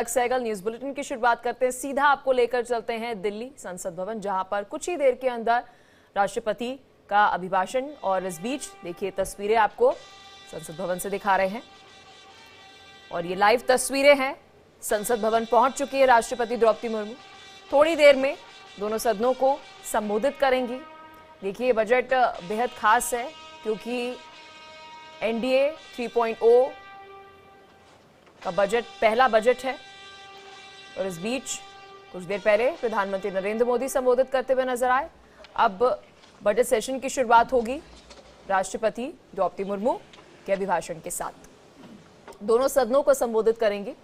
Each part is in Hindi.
सहगल न्यूज बुलेटिन की शुरुआत करते हैं। सीधा आपको लेकर चलते हैं दिल्ली संसद भवन, जहां पर कुछ ही देर के अंदर राष्ट्रपति का अभिभाषण और इस बीच देखिए तस्वीरें आपको संसद भवन से दिखा रहे हैं और ये लाइव तस्वीरें हैं। संसद भवन पहुंच चुकी है राष्ट्रपति द्रौपदी मुर्मू। थोड़ी देर में दोनों सदनों को संबोधित करेंगी। देखिए बजट बेहद खास है क्योंकि एनडीए 3.0 का बजट पहला बजट है और इस बीच कुछ देर पहले प्रधानमंत्री नरेंद्र मोदी संबोधित करते हुए नजर आए। अब बजट सेशन की शुरुआत होगी राष्ट्रपति द्रौपदी मुर्मू के अभिभाषण के साथ। दोनों सदनों को संबोधित करेंगी।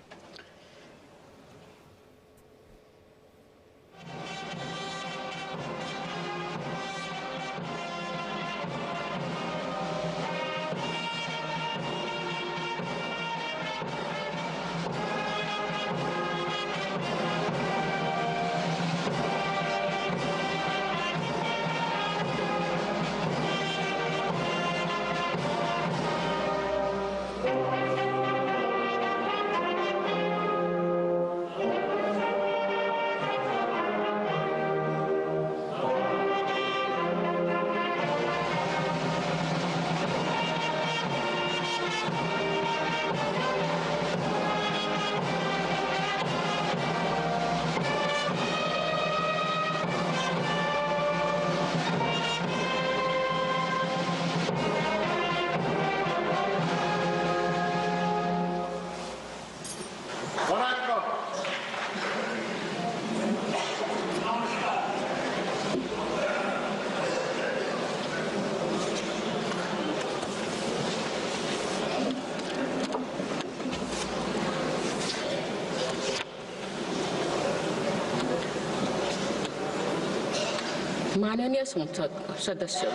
माननीय संसद सदस्य,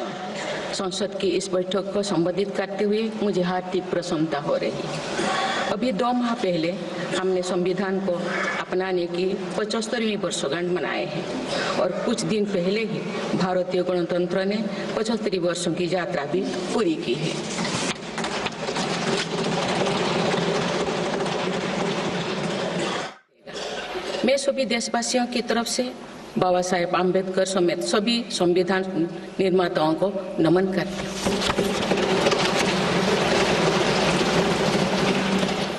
संसद की इस बैठक को संबोधित करते हुए मुझे हार्दिक प्रसन्नता हो रही है। अभी 2 माह पहले हमने संविधान को अपनाने की 75वीं वर्षगांठ मनाए हैं और कुछ दिन पहले ही भारतीय गणतंत्र ने 75 वर्षों की यात्रा भी पूरी की है। मैं सभी देशवासियों की तरफ से बाबा साहेब आम्बेडकर समेत सभी संविधान निर्माताओं को नमन करती हूँ।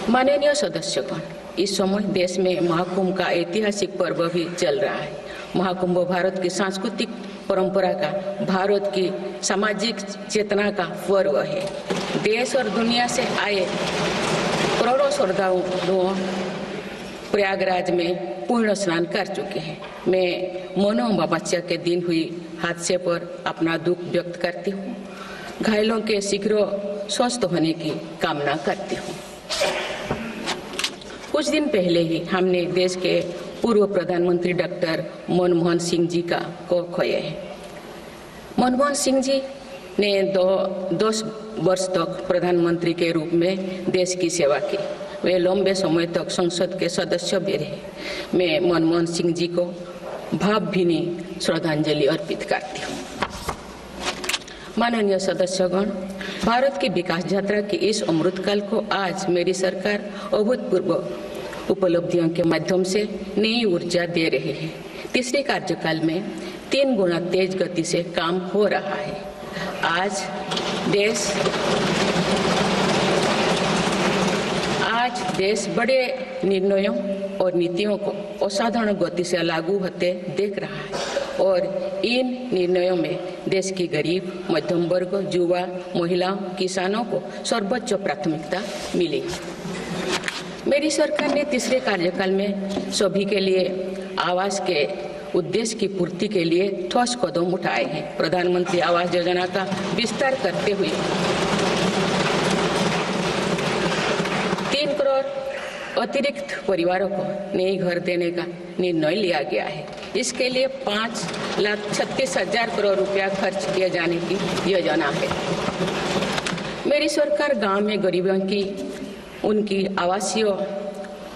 माननीय सदस्यगण, इस समय देश में महाकुंभ का ऐतिहासिक पर्व भी चल रहा है। महाकुंभ भारत की सांस्कृतिक परंपरा का, भारत की सामाजिक चेतना का पर्व है। देश और दुनिया से आए करोड़ों श्रद्धालु प्रयागराज में पूर्ण स्नान कर चुके हैं। मैं मौनो अमावस्या के दिन हुई हादसे पर अपना दुख व्यक्त करती हूँ। घायलों के शीघ्र स्वस्थ होने की कामना करती हूँ। कुछ दिन पहले ही हमने देश के पूर्व प्रधानमंत्री डॉक्टर मनमोहन सिंह जी को खोए हैं। मनमोहन सिंह जी ने 10 वर्ष तक प्रधानमंत्री के रूप में देश की सेवा की। वे लंबे समय तक संसद के सदस्य भी रहे। मैं मनमोहन सिंह जी को भावभीनी श्रद्धांजलि अर्पित करती हूँ। माननीय सदस्यगण, भारत की विकास यात्रा की इस अमृतकाल को आज मेरी सरकार अभूतपूर्व उपलब्धियों के माध्यम से नई ऊर्जा दे रही है। तीसरे कार्यकाल में 3 गुना तेज गति से काम हो रहा है। आज देश बड़े निर्णयों और नीतियों को असाधारण गति से लागू होते देख रहा है और इन निर्णयों में देश की गरीब, मध्यम वर्ग, युवा, महिलाओं, किसानों को सर्वोच्च प्राथमिकता मिली। मेरी सरकार ने तीसरे कार्यकाल में सभी के लिए आवास के उद्देश्य की पूर्ति के लिए ठोस कदम उठाए हैं। प्रधानमंत्री आवास योजना का विस्तार करते हुए 3 करोड़ अतिरिक्त परिवारों को नए घर देने का निर्णय लिया गया है। इसके लिए 5,36,000 करोड़ रुपया खर्च किए जाने की योजना है। मेरी सरकार गांव में गरीबों की उनकी आवासीय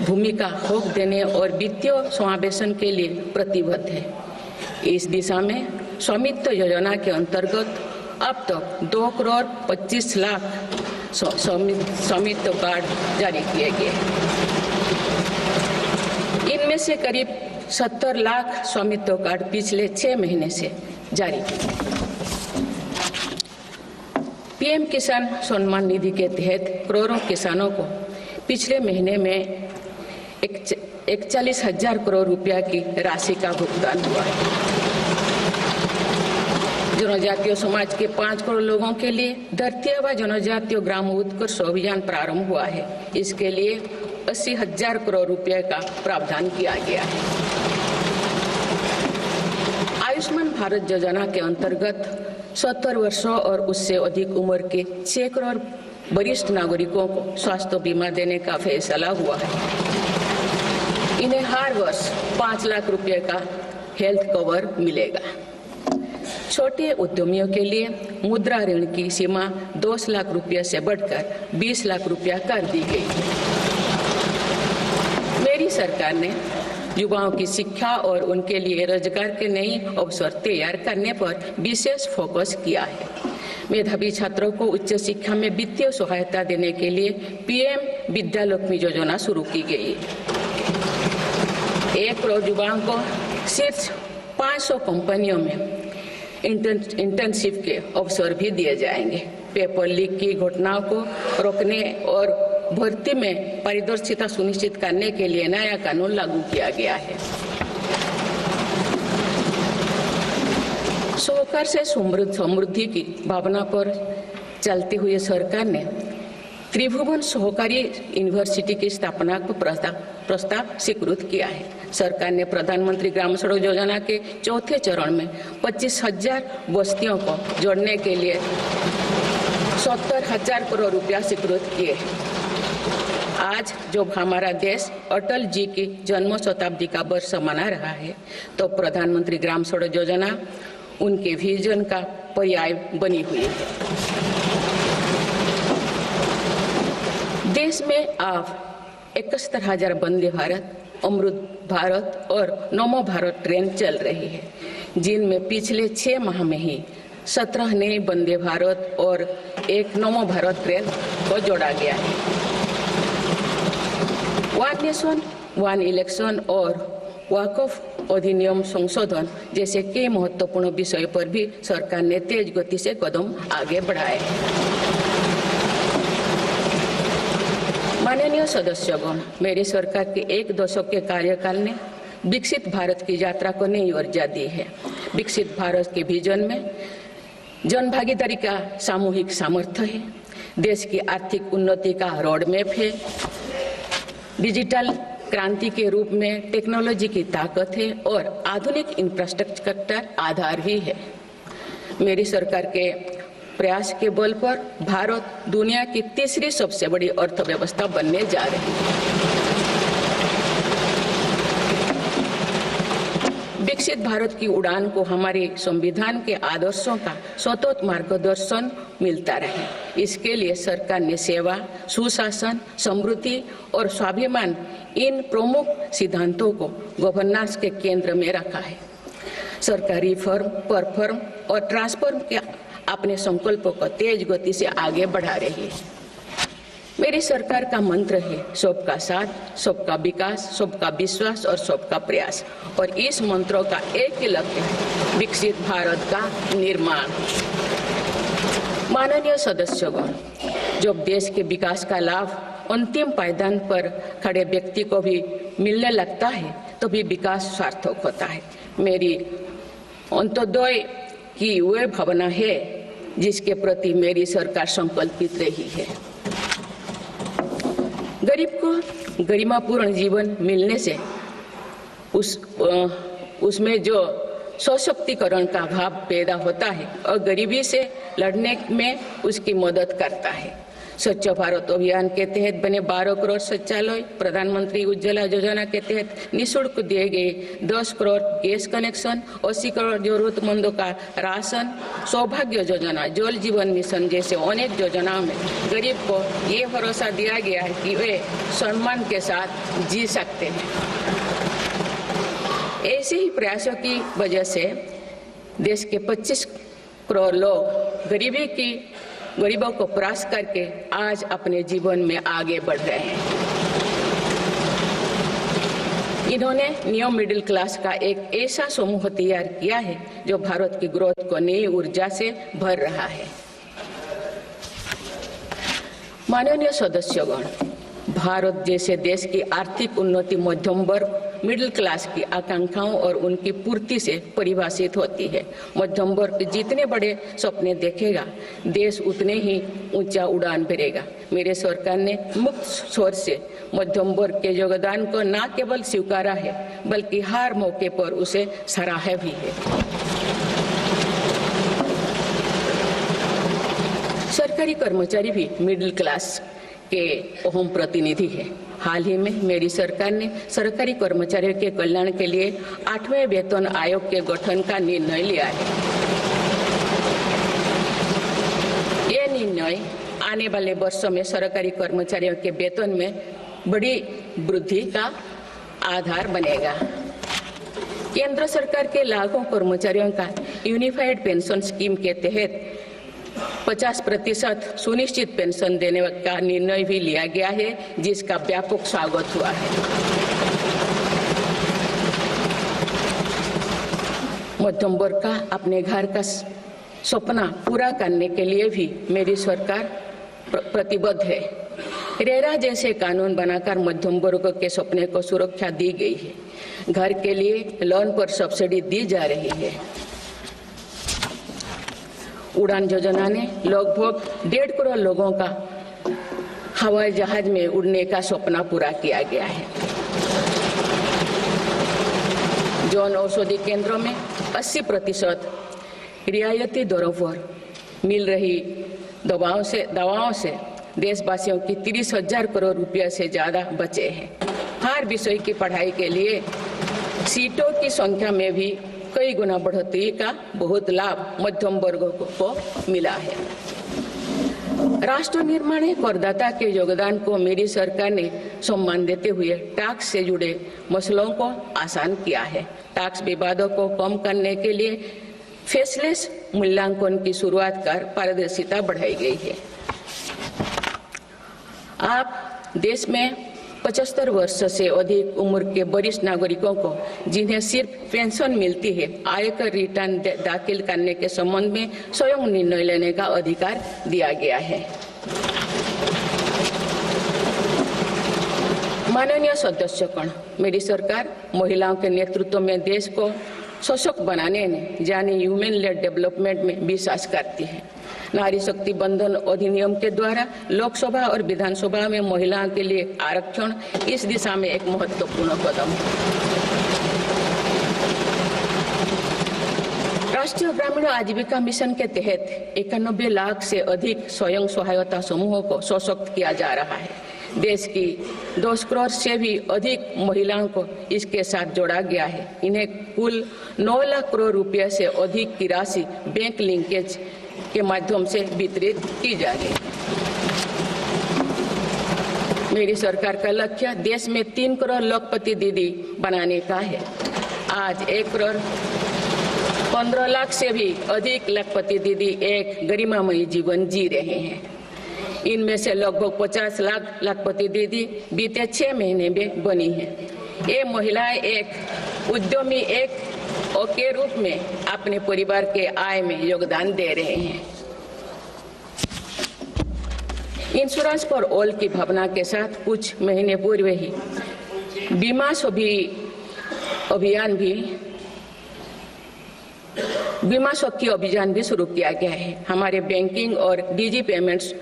भूमि का हक देने और वित्तीय समावेशन के लिए प्रतिबद्ध है। इस दिशा में स्वामित्व योजना के अंतर्गत अब तक 2 करोड़ 25 लाख स्वामित्व कार्ड जारी किए गए। से करीब 70 लाख स्वामित्व कार्ड पिछले 6 महीने से जारी किए। पीएम किसान सम्मान निधि के तहत करोड़ों किसानों को पिछले महीने में 41,000 करोड़ रुपया की राशि का भुगतान हुआ है। जनजातीय समाज के 5 करोड़ लोगों के लिए धरती व जनजातीय ग्राम उत्कर्ष अभियान प्रारंभ हुआ है। इसके लिए 80,000 करोड़ रुपए का प्रावधान किया गया है। आयुष्मान भारत योजना के अंतर्गत 70 वर्षों और उससे अधिक उम्र के 6 करोड़ वरिष्ठ नागरिकों को स्वास्थ्य बीमा देने का फैसला हुआ है। इन्हें हर वर्ष 5 लाख रुपए का हेल्थ कवर मिलेगा। छोटे उद्यमियों के लिए मुद्रा ऋण की सीमा 10 लाख रुपए से बढ़कर 20 लाख रुपया कर दी गई है। मेरी सरकार ने युवाओं की शिक्षा और उनके लिए रोजगार के नए अवसर तैयार करने पर विशेष फोकस किया है। मेधावी छात्रों को उच्च शिक्षा में वित्तीय सहायता देने के लिए पीएम विद्यालक्ष्मी योजना शुरू की गई है। 1 करोड़ युवाओं को शीर्ष 500 कंपनियों में इंटर्नशिप के अवसर भी दिए जाएंगे। पेपर लीक की घटनाओं को रोकने और भर्ती में पारदर्शिता सुनिश्चित करने के लिए नया कानून लागू किया गया है। सहकार से समृद्धि की भावना पर चलते हुए सरकार ने त्रिभुवन सहकारी यूनिवर्सिटी की स्थापना को प्रस्ताव स्वीकृत किया है। सरकार ने प्रधानमंत्री ग्राम सड़क योजना के 4थे चरण में 25,000 बस्तियों को जोड़ने के लिए 70,000 करोड़ रुपया स्वीकृत किए हैं। आज जब हमारा देश अटल जी की जन्म शताब्दी का वर्ष मना रहा है, तो प्रधानमंत्री ग्राम सड़क योजना उनके विजन का पर्याय बनी हुई है। देश में अब 71,000 वंदे भारत, अमृत भारत और नमो भारत ट्रेन चल रही है, जिनमें पिछले 6 माह में ही 17 नए वंदे भारत और 1 नमो भारत ट्रेन को जोड़ा गया है। वन नेशन वन इलेक्शन और वक्फ अधिनियम संशोधन जैसे कई महत्वपूर्ण विषय पर भी सरकार ने तेज गति से कदम आगे बढ़ाए। माननीय सदस्यगण, मेरी सरकार के 1 दशक के कार्यकाल ने विकसित भारत की यात्रा को नई ऊर्जा दी है। विकसित भारत के विजन में जन भागीदारी का सामूहिक सामर्थ्य है, देश की आर्थिक उन्नति का रोड मैप है, डिजिटल क्रांति के रूप में टेक्नोलॉजी की ताकत है और आधुनिक इंफ्रास्ट्रक्चर आधार भी है। मेरी सरकार के प्रयास के बल पर भारत दुनिया की 3री सबसे बड़ी अर्थव्यवस्था बनने जा रही है। विकसित भारत की उड़ान को हमारे संविधान के आदर्शों का सतत मार्गदर्शन मिलता रहे, इसके लिए सरकार ने सेवा, सुशासन, समृद्धि और स्वाभिमान इन प्रमुख सिद्धांतों को गवर्नेंस के केंद्र में रखा है। सरकारी फर्म, परफॉर्म और ट्रांसफॉर्म के अपने संकल्पों को तेज गति से आगे बढ़ा रही है। मेरी सरकार का मंत्र है सबका साथ, सबका विकास, सबका विश्वास और सबका प्रयास, और इस मंत्रों का एक ही लक्ष्य है विकसित भारत का निर्माण। माननीय सदस्यगण, जब देश के विकास का लाभ अंतिम पायदान पर खड़े व्यक्ति को भी मिलने लगता है, तो भी विकास सार्थक होता है। मेरी अंत्योदय की वह भावना है जिसके प्रति मेरी सरकार संकल्पित रही है। गरीब को गरिमापूर्ण जीवन मिलने से उसमें जो सशक्तिकरण का भाव पैदा होता है और गरीबी से लड़ने में उसकी मदद करता है। स्वच्छ भारत अभियान के तहत बने 12 करोड़ शौचालय, प्रधानमंत्री उज्ज्वला योजना के तहत निःशुल्क दिए गए 10 करोड़ गैस कनेक्शन, 80 करोड़ जरूरतमंदों का राशन, सौभाग्य योजना, जल जीवन मिशन जैसे अनेक योजनाओं में गरीब को ये भरोसा दिया गया है कि वे सम्मान के साथ जी सकते हैं। ऐसे ही प्रयासों की वजह से देश के 25 करोड़ लोग गरीबों को परास्त करके आज अपने जीवन में आगे बढ़ रहे हैं। इन्होंने न्यू मिडिल क्लास का एक ऐसा समूह तैयार किया है जो भारत की ग्रोथ को नई ऊर्जा से भर रहा है। माननीय सदस्यगण, भारत जैसे देश की आर्थिक उन्नति मध्यम वर्ग मिडिल क्लास की आकांक्षाओं और उनकी पूर्ति से परिभाषित होती है। मध्यम वर्ग जितने बड़े सपने देखेगा, देश उतने ही ऊंचा उड़ान भरेगा। मेरे सरकार ने मुक्त स्वर से मध्यम वर्ग के योगदान को न केवल स्वीकारा है, बल्कि हर मौके पर उसे सराहा भी है। सरकारी कर्मचारी भी मिडिल क्लास के अहम प्रतिनिधि है। हाल ही में मेरी सरकार ने सरकारी कर्मचारियों के कल्याण के लिए 8वें वेतन आयोग के गठन का निर्णय लिया है। ये निर्णय आने वाले वर्षों में सरकारी कर्मचारियों के वेतन में बड़ी वृद्धि का आधार बनेगा। केंद्र सरकार के लाखों कर्मचारियों का यूनिफाइड पेंशन स्कीम के तहत 50% सुनिश्चित पेंशन देने का निर्णय भी लिया गया है, जिसका व्यापक स्वागत हुआ है। मध्यम वर्ग का अपने घर का सपना पूरा करने के लिए भी मेरी सरकार प्रतिबद्ध है। रेरा जैसे कानून बनाकर मध्यम वर्ग के सपने को सुरक्षा दी गई है। घर के लिए लोन पर सब्सिडी दी जा रही है। उड़ान योजना ने लगभग 1.5 करोड़ लोगों का हवाई जहाज में उड़ने का सपना पूरा किया गया है। जन औषधि केंद्रों में 80% रियायती दरों पर मिल रही दवाओं से देशवासियों की 30,000 करोड़ रुपये से ज्यादा बचे हैं। हर विषय की पढ़ाई के लिए सीटों की संख्या में भी कई गुना बढ़ोतरी का बहुत लाभ मध्यम वर्ग को मिला है। राष्ट्र निर्माण में करदाता के योगदान को मेरी सरकार ने सम्मान देते हुए टैक्स से जुड़े मसलों को आसान किया है। टैक्स विवादों को कम करने के लिए फेसलेस मूल्यांकन की शुरुआत कर पारदर्शिता बढ़ाई गई है। आप देश में 75 वर्ष से अधिक उम्र के वरिष्ठ नागरिकों को जिन्हें सिर्फ पेंशन मिलती है, आयकर रिटर्न दाखिल करने के संबंध में स्वयं निर्णय लेने का अधिकार दिया गया है। माननीय सदस्यगण, मेरी सरकार महिलाओं के नेतृत्व में देश को सशक्त बनाने में यानी ह्यूमन लेड डेवलपमेंट में विश्वास करती है। नारी शक्ति बंधन अधिनियम के द्वारा लोकसभा और विधानसभा में महिलाओं के लिए आरक्षण इस दिशा में एक महत्वपूर्ण कदम है। राष्ट्रीय ग्रामीण आजीविका मिशन के तहत 91 लाख से अधिक स्वयं सहायता समूहों को सशक्त किया जा रहा है। देश की 2 करोड़ से भी अधिक महिलाओं को इसके साथ जोड़ा गया है। इन्हें कुल 9 लाख करोड़ रुपए से अधिक की राशि बैंक लिंकेज के माध्यम से वितरित की जा रही है। मेरी सरकार का लक्ष्य देश में 3 करोड़ लखपति दीदी बनाने का है। आज 1 करोड़ 15 लाख से भी अधिक लखपति दीदी एक गरिमामयी जीवन जी रहे हैं। इनमें से लगभग 50 लाख लखपति दीदी बीते 6 महीने में बनी है। ये महिलाएं एक उद्यमी के रूप में अपने परिवार के आय में योगदान दे रहे हैं। इंश्योरेंस फॉर ऑल की भावना के साथ कुछ महीने पूर्व ही बीमा सखी अभियान भी शुरू किया गया है। हमारे बैंकिंग और डिजी पेमेंट्स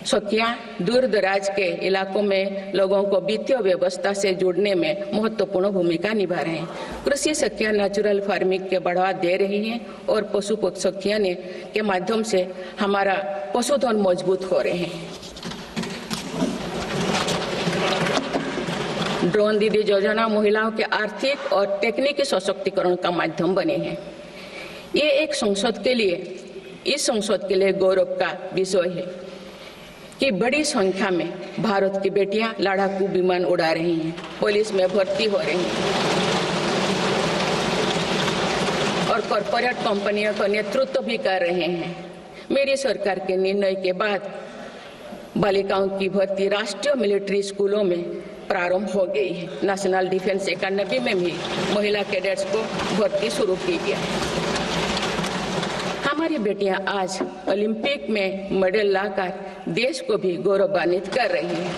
सखियां दूर दराज के इलाकों में लोगों को वित्तीय व्यवस्था से जुड़ने में महत्वपूर्ण भूमिका निभा रहे हैं। कृषि सखियां नेचुरल फार्मिंग के बढ़ावा दे रही हैं और पशु सखियां ने के माध्यम से हमारा पशुधन मजबूत हो रहे हैं। ड्रोन दीदी योजना महिलाओं के आर्थिक और तकनीकी सशक्तिकरण का माध्यम बने हैं। ये इस संसद के लिए गौरव का विषय है कि बड़ी संख्या में भारत की बेटियां लड़ाकू विमान उड़ा रही हैं, पुलिस में भर्ती हो रही हैं और कॉरपोरेट कंपनियों का नेतृत्व भी कर रहे हैं। मेरी सरकार के निर्णय के बाद बालिकाओं की भर्ती राष्ट्रीय मिलिट्री स्कूलों में प्रारंभ हो गई है। नेशनल डिफेंस एकेडमी में भी महिला कैडेट्स को भर्ती शुरू की गई है। हमारी बेटियां आज ओलंपिक में मेडल लाकर देश को भी गौरवान्वित कर रही हैं।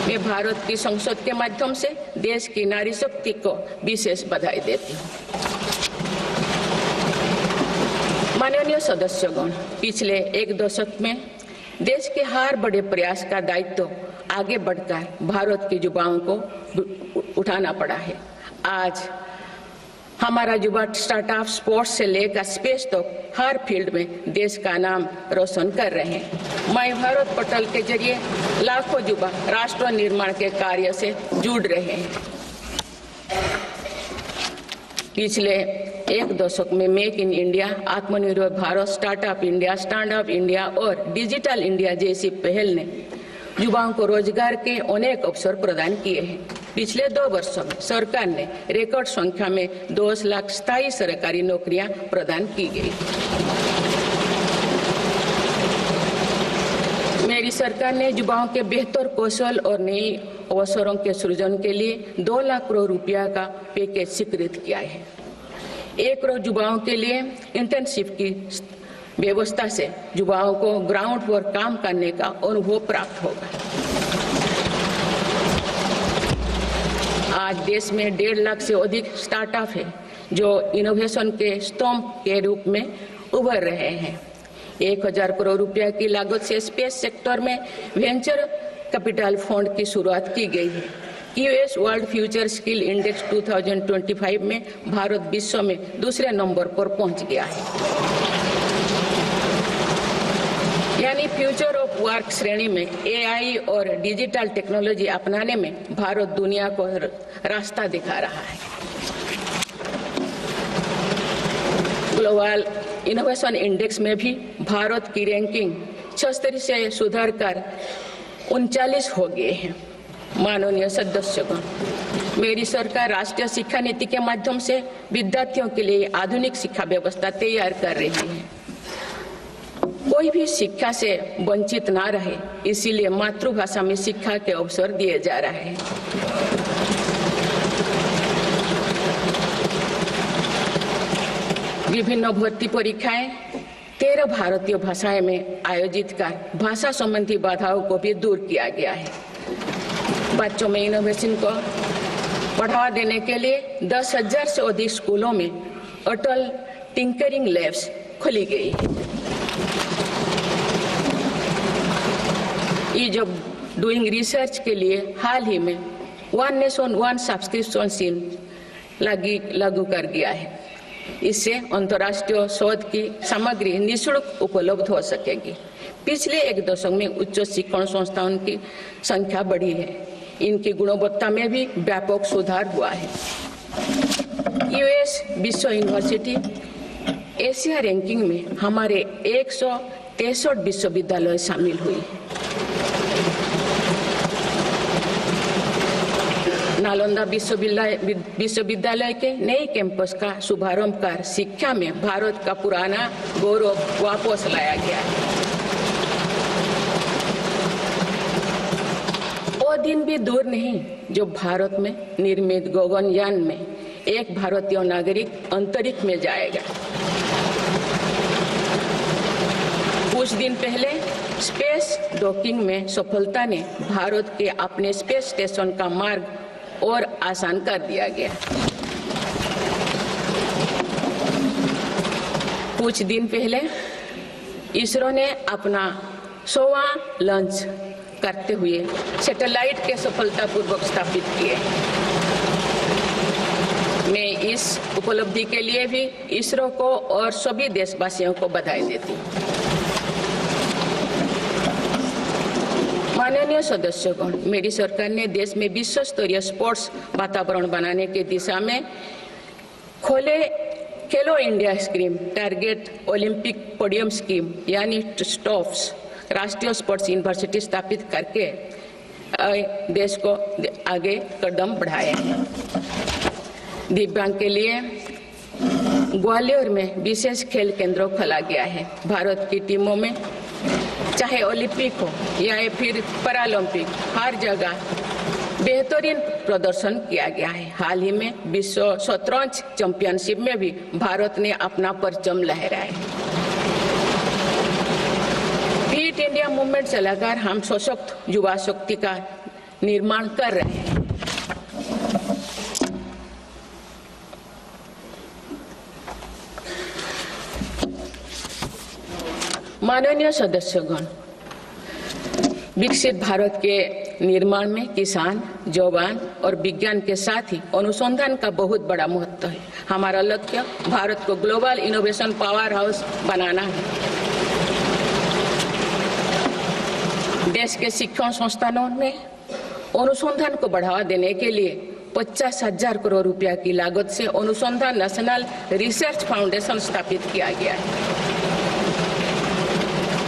मैं भारत की संसद के माध्यम से देश की नारी शक्ति को विशेष बधाई देती हूँ। माननीय सदस्यगण, पिछले एक दशक में देश के हर बड़े प्रयास का दायित्व आगे बढ़कर भारत के युवाओं को उठाना पड़ा है। आज हमारा युवा स्टार्टअप स्पोर्ट्स से लेकर स्पेस तक हर फील्ड में देश का नाम रोशन कर रहे हैं। माय भारत पोर्टल के जरिए लाखों युवा राष्ट्र निर्माण के कार्य से जुड़ रहे हैं। पिछले एक दशक में मेक इन इंडिया, आत्मनिर्भर Bharat, startup India, stand up India और डिजिटल इंडिया जैसी पहल ने युवाओं को रोजगार के अनेक अवसर प्रदान किए हैं। पिछले 2 वर्षों में सरकार ने रिकॉर्ड संख्या में 2 लाख स्थायी सरकारी नौकरियां प्रदान की गई। मेरी सरकार ने युवाओं के बेहतर कौशल और नई अवसरों के सृजन के लिए 2 लाख करोड़ रुपया का पैकेज स्वीकृत किया है। 1 करोड़ युवाओं के लिए इंटर्नशिप की व्यवस्था से युवाओं को ग्राउंड पर काम करने का अनुभव प्राप्त होगा। आज देश में 1.5 लाख से अधिक स्टार्टअप है जो इनोवेशन के स्तंभ के रूप में उभर रहे हैं। 1000 करोड़ रुपया की लागत से स्पेस सेक्टर में वेंचर कैपिटल फंड की शुरुआत की गई है। US world future skill index 2025 में भारत विश्व में दूसरे नंबर पर पहुंच गया है, यानी फ्यूचर ऑफ वर्क श्रेणी में एआई और डिजिटल टेक्नोलॉजी अपनाने में भारत दुनिया को रास्ता दिखा रहा है। ग्लोबल इनोवेशन इंडेक्स में भी भारत की रैंकिंग 76 से सुधरकर 39 हो गए हैं। माननीय सदस्यगण, मेरी सरकार राष्ट्रीय शिक्षा नीति के माध्यम से विद्यार्थियों के लिए आधुनिक शिक्षा व्यवस्था तैयार कर रही है। कोई भी शिक्षा से वंचित ना रहे, इसीलिए मातृभाषा में शिक्षा के अवसर दिए जा रहे हैं। विभिन्न भर्ती परीक्षाएं 13 भारतीय भाषाएं में आयोजित कर भाषा संबंधी बाधाओं को भी दूर किया गया है। बच्चों में इनोवेशन को बढ़ावा देने के लिए 10,000 से अधिक स्कूलों में अटल टिंकरिंग लैब्स खोली गई है। ईज ऑफ डूइंग रिसर्च के लिए हाल ही में 1 नेशन 1 सब्सक्रिप्शन स्कीम लागू कर दिया है। इससे अंतर्राष्ट्रीय शोध की सामग्री निःशुल्क उपलब्ध हो सकेगी। पिछले एक दशक में उच्च शिक्षण संस्थाओं की संख्या बढ़ी है। इनकी गुणवत्ता में भी व्यापक सुधार हुआ है। यूएस विश्व यूनिवर्सिटी एशिया रैंकिंग में हमारे 163 विश्वविद्यालय शामिल हुई है। नालंदा विश्वविद्यालय के नए कैंपस का शुभारंभ कर शिक्षा में भारत का पुराना गौरव वापस लाया गया है। वो दिन भी दूर नहीं जो भारत में निर्मित गगनयान में एक भारतीय नागरिक अंतरिक्ष में जाएगा। कुछ दिन पहले स्पेस डॉकिंग में सफलता ने भारत के अपने स्पेस स्टेशन का मार्ग और आसान कर दिया गया। कुछ दिन पहले इसरो ने अपना 100वां लॉन्च करते हुए सैटेलाइट के सफलतापूर्वक स्थापित किए। मैं इस उपलब्धि के लिए भी इसरो को और सभी देशवासियों को बधाई देती हूँ। माननीय सदस्यगण, मेरी सरकार ने देश में विश्व स्तरीय स्पोर्ट्स वातावरण बनाने की दिशा में खोले खेलो India scheme, target Olympic podium scheme यानी स्टॉप्स राष्ट्रीय स्पोर्ट्स यूनिवर्सिटी स्थापित करके देश को आगे कदम बढ़ाए हैं। दिव्यांग के लिए ग्वालियर में विशेष खेल केंद्र खोला गया है। भारत की टीमों में चाहे ओलंपिक हो या फिर पैरालंपिक, हर जगह बेहतरीन प्रदर्शन किया गया है। हाल ही में विश्व शतरंज चैंपियनशिप में भी भारत ने अपना परचम लहराया। फिट इंडिया मूवमेंट चलाकर हम सशक्त युवा शक्ति का निर्माण कर रहे हैं। माननीय सदस्यगण, विकसित भारत के निर्माण में किसान, जवान और विज्ञान के साथ ही अनुसंधान का बहुत बड़ा महत्व है। हमारा लक्ष्य भारत को ग्लोबल इनोवेशन पावर हाउस बनाना है। देश के शिक्षण संस्थानों में अनुसंधान को बढ़ावा देने के लिए 50,000 करोड़ रुपया की लागत से अनुसंधान नेशनल रिसर्च फाउंडेशन स्थापित किया गया है।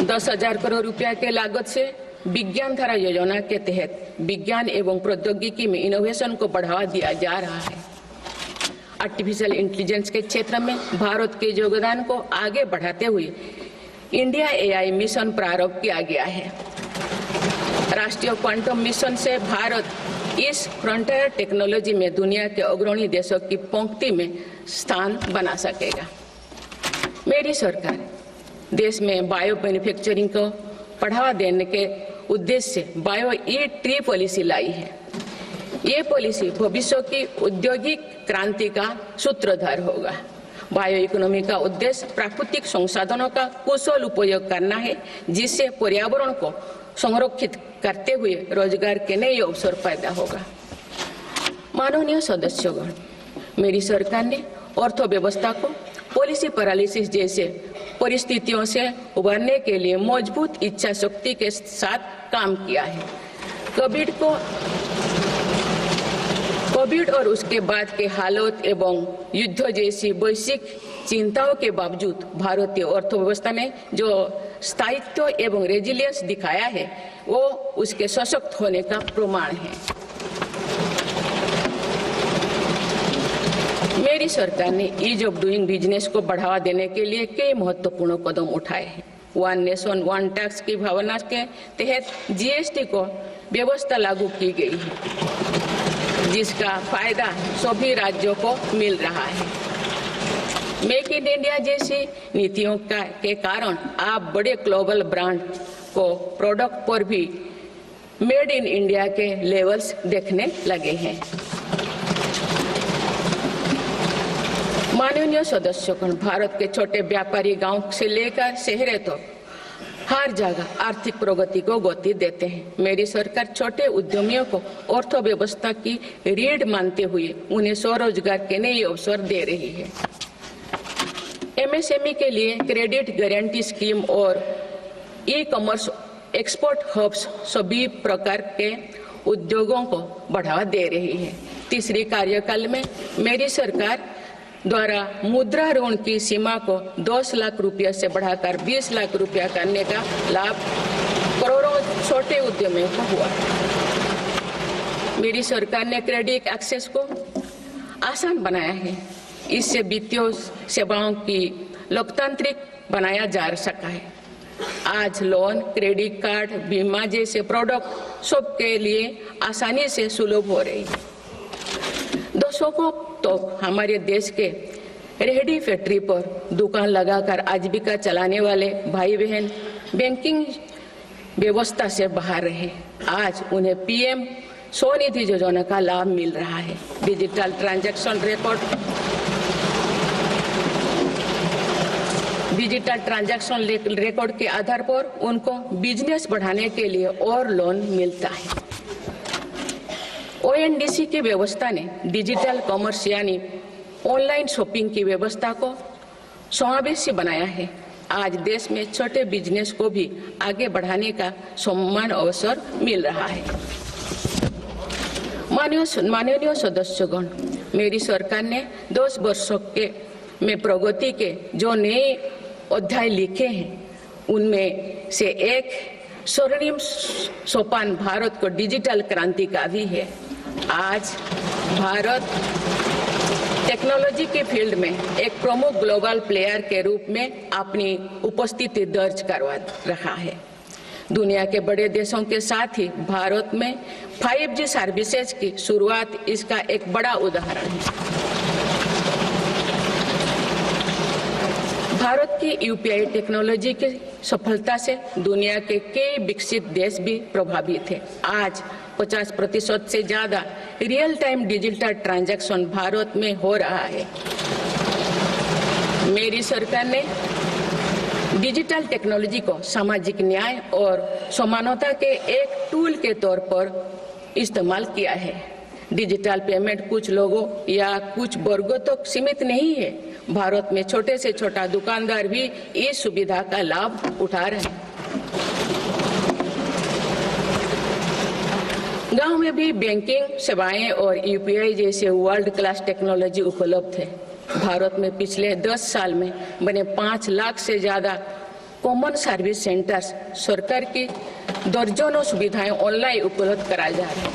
10,000 करोड़ रुपया के लागत से विज्ञान धारा योजना के तहत विज्ञान एवं प्रौद्योगिकी में इनोवेशन को बढ़ावा दिया जा रहा है। आर्टिफिशियल इंटेलिजेंस के क्षेत्र में भारत के योगदान को आगे बढ़ाते हुए इंडिया AI मिशन प्रारंभ किया गया है। राष्ट्रीय क्वांटम मिशन से भारत इस फ्रंटियर टेक्नोलॉजी में दुनिया के अग्रणी देशों की पंक्ति में स्थान बना सकेगा। मेरी सरकार देश में बायो मैन्युफैक्चरिंग को बढ़ावा देने के उद्देश्य से बायो ई-ट्री पॉलिसी लाई है। ये पॉलिसी भविष्य की औद्योगिक क्रांति का सूत्रधार होगा। बायो इकोनॉमी का उद्देश्य प्राकृतिक संसाधनों का कुशल उपयोग करना है, जिससे पर्यावरण को संरक्षित करते हुए रोजगार के नए अवसर पैदा होगा। माननीय सदस्यगण, मेरी सरकार ने अर्थव्यवस्था को पॉलिसी पैरालिसिस जैसे परिस्थितियों से उबरने के लिए मजबूत इच्छा शक्ति के साथ काम किया है। कोविड और उसके बाद के हालात एवं युद्ध जैसी वैश्विक चिंताओं के बावजूद भारतीय अर्थव्यवस्था ने जो स्थायित्व एवं रेजिलियंस दिखाया है, वो उसके सशक्त होने का प्रमाण है। मेरी सरकार ने ईज ऑफ डूइंग बिजनेस को बढ़ावा देने के लिए कई महत्वपूर्ण कदम उठाए हैं। वन नेशन वन टैक्स की भावना के तहत GST को व्यवस्था लागू की गई है, जिसका फायदा सभी राज्यों को मिल रहा है। मेक इन इंडिया जैसी नीतियों के कारण आप बड़े ग्लोबल ब्रांड को प्रोडक्ट पर भी मेड इन इंडिया के लेवल्स देखने लगे हैं। माननीय सदस्यगण, भारत के छोटे व्यापारी गांव से लेकर शहरों तक हर जगह आर्थिक प्रगति को गति देते हैं। मेरी सरकार छोटे उद्यमियों को अर्थव्यवस्था की रीढ़ मानते हुए उन्हें स्वरोजगार के नए अवसर दे रही है। MSME के लिए क्रेडिट गारंटी स्कीम और ई-कॉमर्स एक्सपोर्ट हब्स सभी प्रकार के उद्योगों को बढ़ावा दे रही है। तीसरी कार्यकाल में मेरी सरकार द्वारा मुद्रा ऋण की सीमा को 10 लाख रुपया से बढ़ाकर 20 लाख रुपया करने का लाभ करोड़ों छोटे उद्यमियों को हुआ। मेरी सरकार ने क्रेडिट एक्सेस को आसान बनाया है। इससे वित्तीय सेवाओं की लोकतांत्रिक बनाया जा सका है। आज लोन, क्रेडिट कार्ड, बीमा जैसे प्रोडक्ट सबके लिए आसानी से सुलभ हो रही है। दशकों तो हमारे देश के रेहड़ी फैक्ट्री पर दुकान लगाकर आजीविका चलाने वाले भाई बहन बैंकिंग व्यवस्था से बाहर रहे। आज उन्हें PM स्वनिधि योजना का लाभ मिल रहा है। डिजिटल ट्रांजैक्शन रिकॉर्ड के आधार पर उनको बिजनेस बढ़ाने के लिए और लोन मिलता है। ONDC की व्यवस्था ने डिजिटल कॉमर्स यानी ऑनलाइन शॉपिंग की व्यवस्था को समावेशी बनाया है। आज देश में छोटे बिजनेस को भी आगे बढ़ाने का समान अवसर मिल रहा है। माननीय सदस्यगण, मेरी सरकार ने 10 वर्षों में प्रगति के जो नए अध्याय लिखे हैं, उनमें से एक स्वर्णिम सोपान भारत को डिजिटल क्रांति का भी है। आज भारत टेक्नोलॉजी के फील्ड में एक प्रमुख ग्लोबल प्लेयर के रूप में अपनी उपस्थिति दर्ज करवा रहा है। दुनिया के बड़े देशों के साथ ही भारत में 5G सर्विसेज की शुरुआत इसका एक बड़ा उदाहरण है। भारत की यूपीआई टेक्नोलॉजी की सफलता से दुनिया के कई विकसित देश भी प्रभावित हैं। आज 50% से ज्यादा real time digital transaction Bharat में हो रहा है। मेरी सरकार ने डिजिटल टेक्नोलॉजी को सामाजिक न्याय और समानता के एक टूल के तौर पर इस्तेमाल किया है। डिजिटल पेमेंट कुछ लोगों या कुछ वर्गों तक सीमित नहीं है। भारत में छोटे से छोटा दुकानदार भी इस सुविधा का लाभ उठा रहे हैं। गांव में भी बैंकिंग सेवाएं और यूपीआई जैसे वर्ल्ड क्लास टेक्नोलॉजी उपलब्ध है। भारत में पिछले 10 साल में बने 5 लाख से ज्यादा कॉमन सर्विस सेंटर्स सरकार की दर्जनों सुविधाएं ऑनलाइन उपलब्ध कराई जा रही हैं।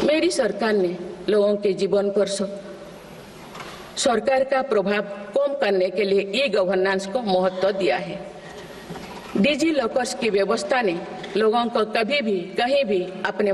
मेरी सरकार ने लोगों के जीवन पर सरकार का प्रभाव कम करने के लिए ई गवर्नेंस को महत्व दिया है। डिजी लॉकर्स की व्यवस्था ने लोगों को कभी भी कहीं भी अपने